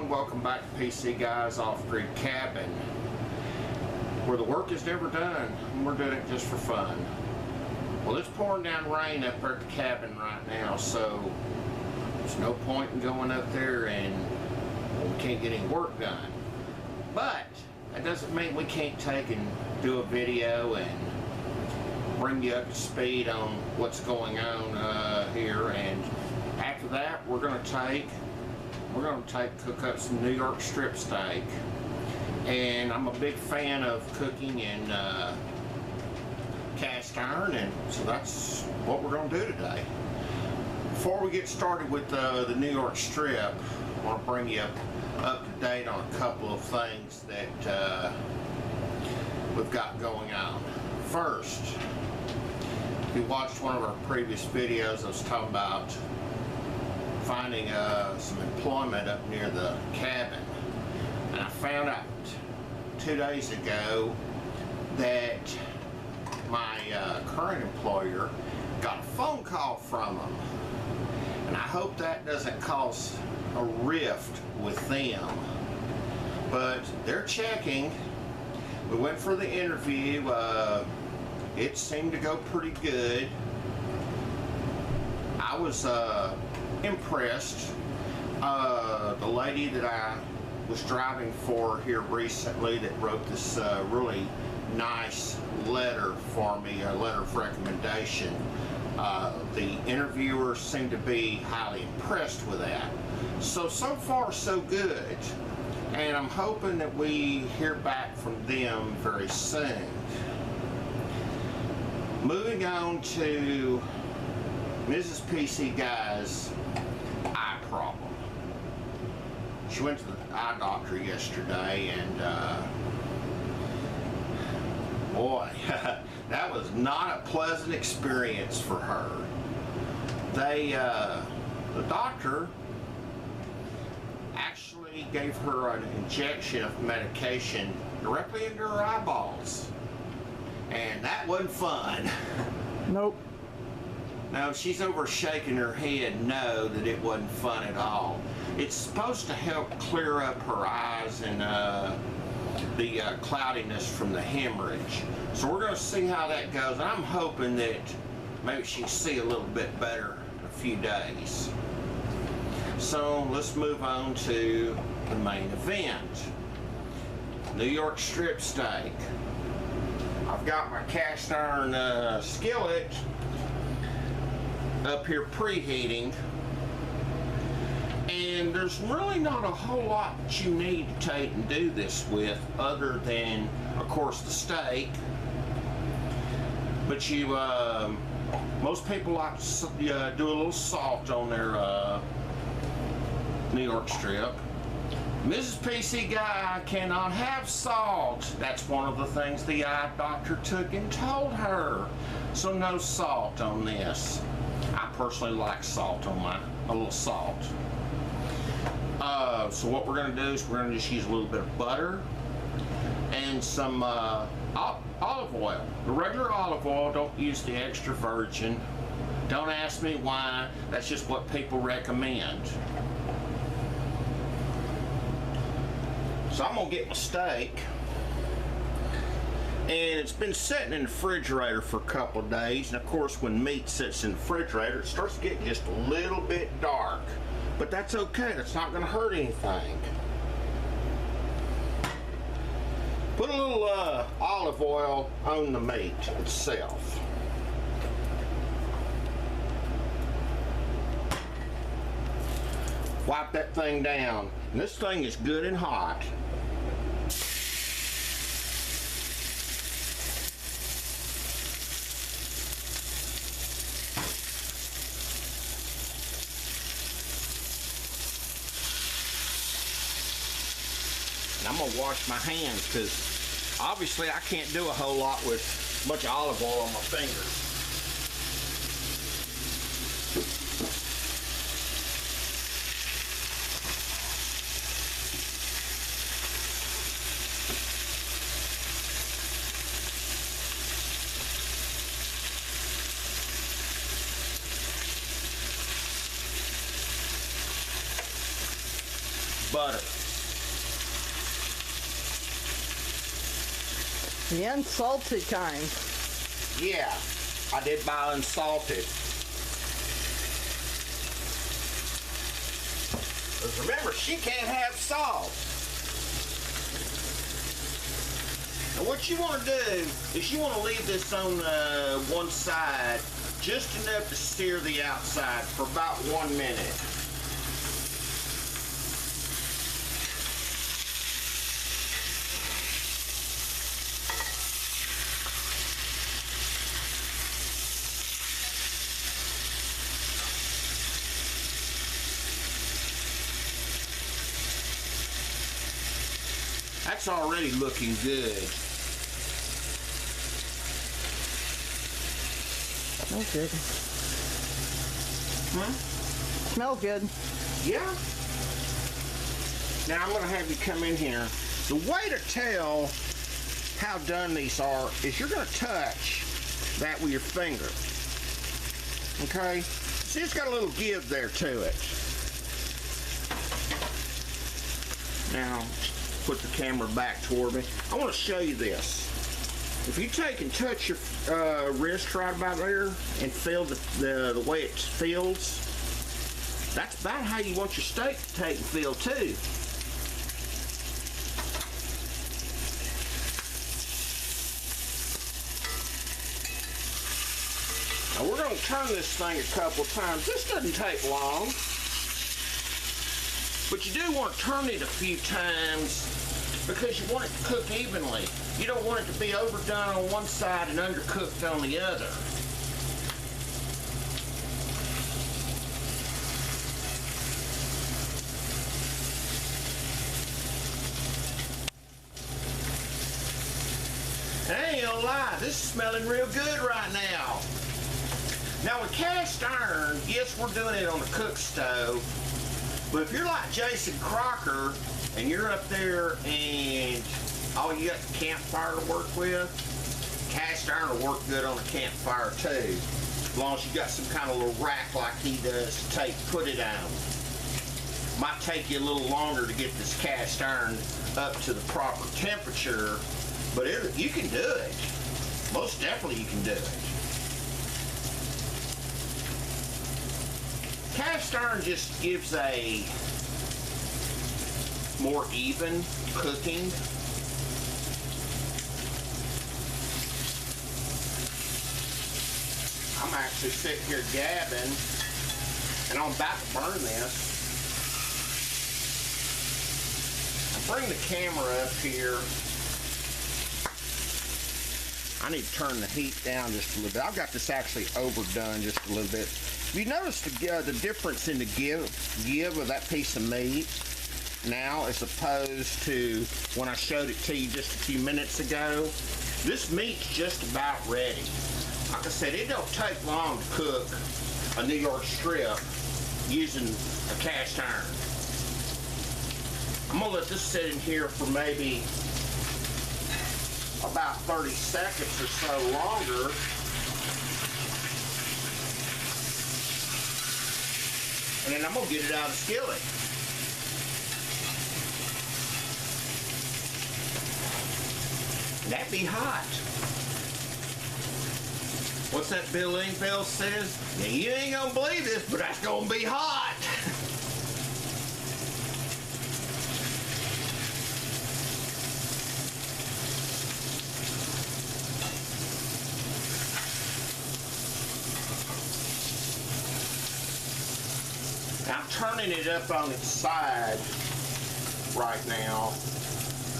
everyone, welcome back to PC Guys Off-Grid-Cabin, where the work is never done and we're doing it just for fun. Well, it's pouring down rain up there at the cabin right now, so there's no point in going up there and we can't get any work done. But that doesn't mean we can't take and do a video and bring you up to speed on what's going on here. And after that, we're going to cook up some New York strip steak. And I'm a big fan of cooking in cast iron, and so that's what we're going to do today. Before we get started with the New York strip, I want to bring you up to date on a couple of things that we've got going on. First, if you watched one of our previous videos, I was talking about finding some employment up near the cabin, and I found out 2 days ago that my current employer got a phone call from them, and I hope that doesn't cause a rift with them, but they're checking. We went for the interview. It seemed to go pretty good. I was impressed. The lady that I was driving for here recently that wrote this really nice letter for me, a letter of recommendation, the interviewer seemed to be highly impressed with that. So far so good, and I'm hoping that we hear back from them very soon. Moving on to Mrs Pcguys' eye problem. She went to the eye doctor yesterday, and boy, that was not a pleasant experience for her. The doctor actually gave her an injection of medication directly into her eyeballs, and that wasn't fun. Nope. No, she's over shaking her head no, that it wasn't fun at all. It's supposed to help clear up her eyes and the cloudiness from the hemorrhage. So we're going to see how that goes. And I'm hoping that maybe she can see a little bit better in a few days. So let's move on to the main event. New York strip steak. I've got my cast iron skillet up here preheating, and there's really not a whole lot that you need to take and do this with, other than of course the steak. But you most people like to do a little salt on their New York strip. Mrs Pcguys cannot have salt. That's one of the things the eye doctor took and told her. So no salt on this. I personally like salt on a little salt. So what we're going to do is we're going to just use a little bit of butter and some olive oil. The regular olive oil, don't use the extra virgin. Don't ask me why, that's just what people recommend. So I'm going to get my steak, and it's been sitting in the refrigerator for a couple of days, and of course when meat sits in the refrigerator it starts to get just a little bit dark, but that's okay, that's not going to hurt anything. Put a little olive oil on the meat itself. Wipe that thing down, and this thing is good and hot. And I'm gonna wash my hands, because obviously I can't do a whole lot with a bunch of olive oil on my fingers. butter. The unsalted kind. Yeah, I did buy unsalted. Because remember, she can't have salt. Now what you want to do is you want to leave this on one side just enough to sear the outside for about 1 minute. That's already looking good. Smells good. Huh? Smell good. Yeah. Now I'm going to have you come in here. The way to tell how done these are is you're going to touch that with your finger. Okay? See, it's got a little give there to it. Now, put the camera back toward me. I want to show you this. If you take and touch your wrist right about there and feel the way it feels, that's about how you want your steak to take and feel too. Now we're going to turn this thing a couple of times. This doesn't take long. But you do want to turn it a few times because you want it to cook evenly. You don't want it to be overdone on one side and undercooked on the other. I ain't gonna lie, this is smelling real good right now. Now with cast iron, yes, we're doing it on the cook stove. But if you're like Jason Crocker and you're up there and all you got the campfire to work with, cast iron will work good on a campfire too. As long as you got some kind of little rack like he does to put it on. Might take you a little longer to get this cast iron up to the proper temperature, but you can do it. Most definitely you can do it. Cast iron just gives a more even cooking. I'm actually sitting here gabbing, and I'm about to burn this. I'll bring the camera up here. I need to turn the heat down just a little bit. I've got this actually overdone just a little bit. You notice the difference in the give of that piece of meat now as opposed to when I showed it to you just a few minutes ago? This meat's just about ready. Like I said, it don't take long to cook a New York strip using a cast iron. I'm gonna let this sit in here for maybe about 30 seconds or so longer. And then I'm gonna get it out of the skillet. That'd be hot. What's that Bill Ingveld says? Yeah, you ain't gonna believe this, but that's gonna be hot. I'm turning it up on its side right now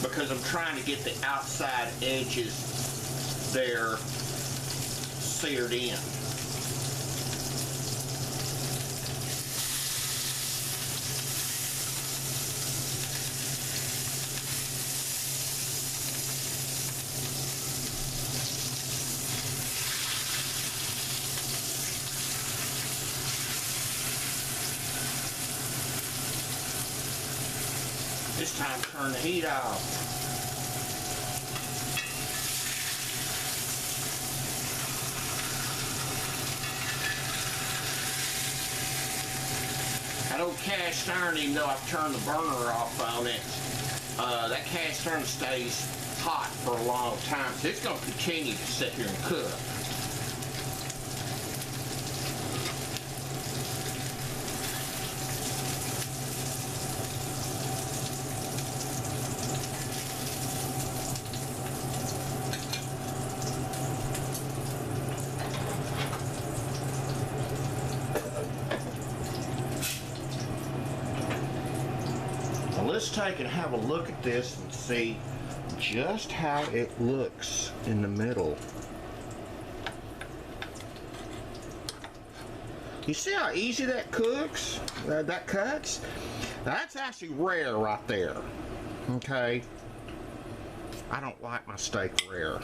because I'm trying to get the outside edges there seared in. This time turn the heat off. That old cast iron, even though I've turned the burner off on it, that cast iron stays hot for a long time, so it's going to continue to sit here and cook. Let's take and have a look at this and see just how it looks in the middle. You see how easy that cooks? That cuts? That's actually rare right there. Okay? I don't like my steak rare.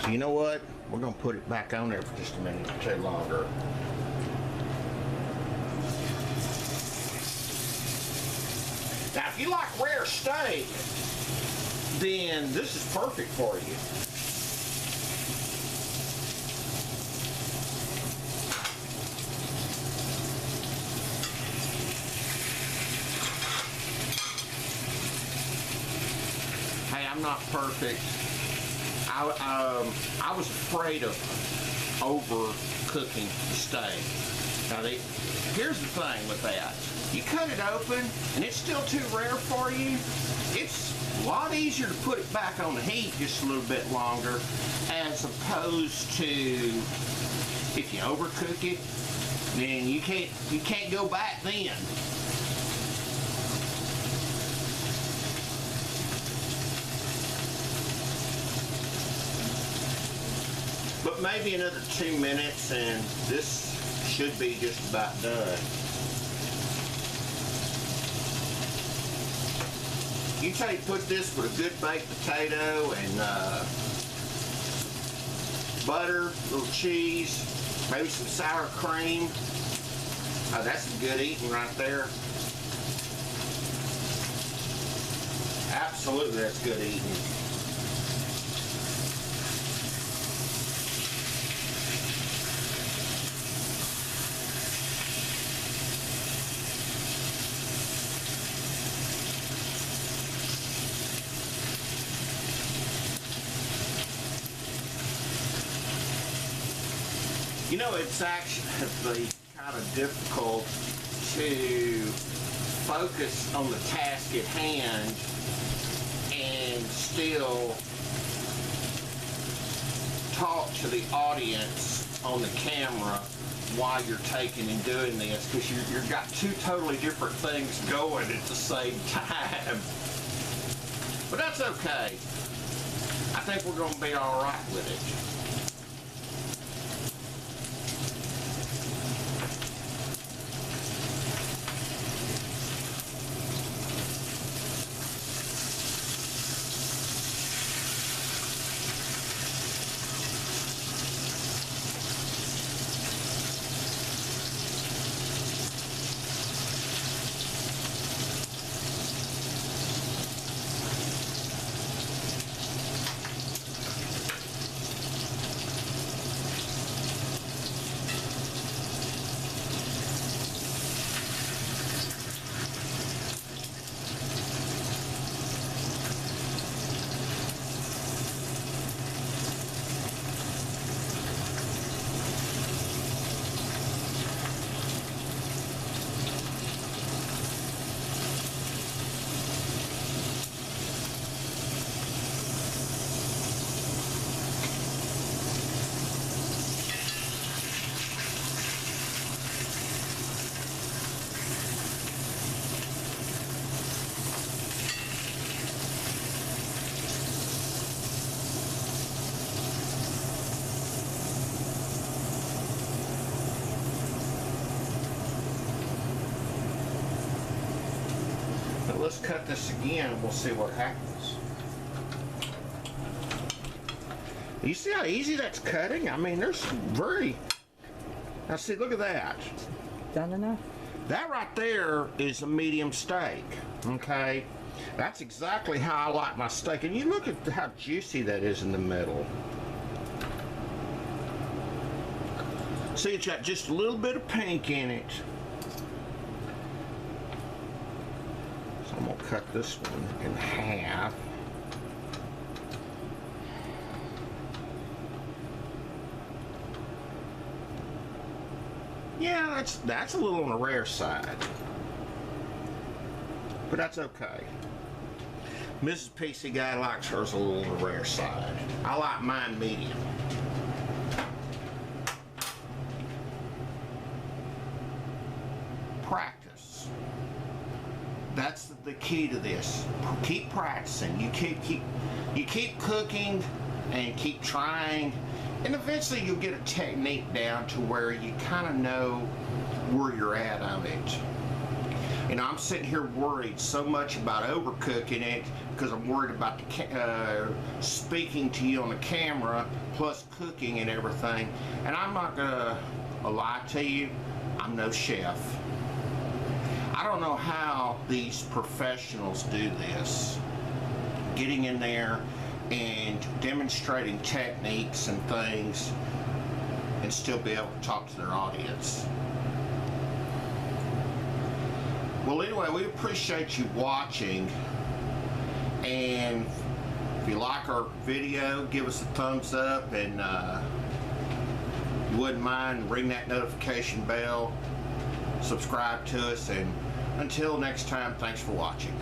So you know what? We're going to put it back on there for just a minute or two longer. Now, if you like rare steak, then this is perfect for you. Hey, I'm not perfect. I was afraid of overcooking the steak. Now, here's the thing with that. You cut it open and it's still too rare for you, it's a lot easier to put it back on the heat just a little bit longer, as opposed to if you overcook it, then you can't go back then. But maybe another 2 minutes and this should be just about done. You put this with a good baked potato and butter, a little cheese, maybe some sour cream. Oh, that's some good eating right there. Absolutely, that's good eating. You know, it's actually kind of difficult to focus on the task at hand and still talk to the audience on the camera while you're taking and doing this, because you've got two totally different things going at the same time. But that's okay. I think we're going to be all right with it. Let's cut this again and we'll see what happens. You see how easy that's cutting? I mean, there's very... Now see, look at that. Done enough? That right there is a medium steak, okay? That's exactly how I like my steak. And you look at how juicy that is in the middle. See, it's got just a little bit of pink in it. cut this one in half. Yeah, that's a little on the rare side, but that's okay. Mrs. Pcguys likes hers a little on the rare side. I like mine medium. Practice. That's the key to this. Keep practicing. You keep cooking and keep trying, and eventually you'll get a technique down to where you kind of know where you're at on it. And I'm sitting here worried so much about overcooking it because I'm worried about the speaking to you on the camera, plus cooking and everything. And I'm not gonna lie to you, I'm no chef. I don't know how these professionals do this, getting in there and demonstrating techniques and things and still be able to talk to their audience. Well, anyway, we appreciate you watching, and if you like our video, give us a thumbs up, and you wouldn't mind, ring that notification bell, subscribe to us, and until next time, thanks for watching.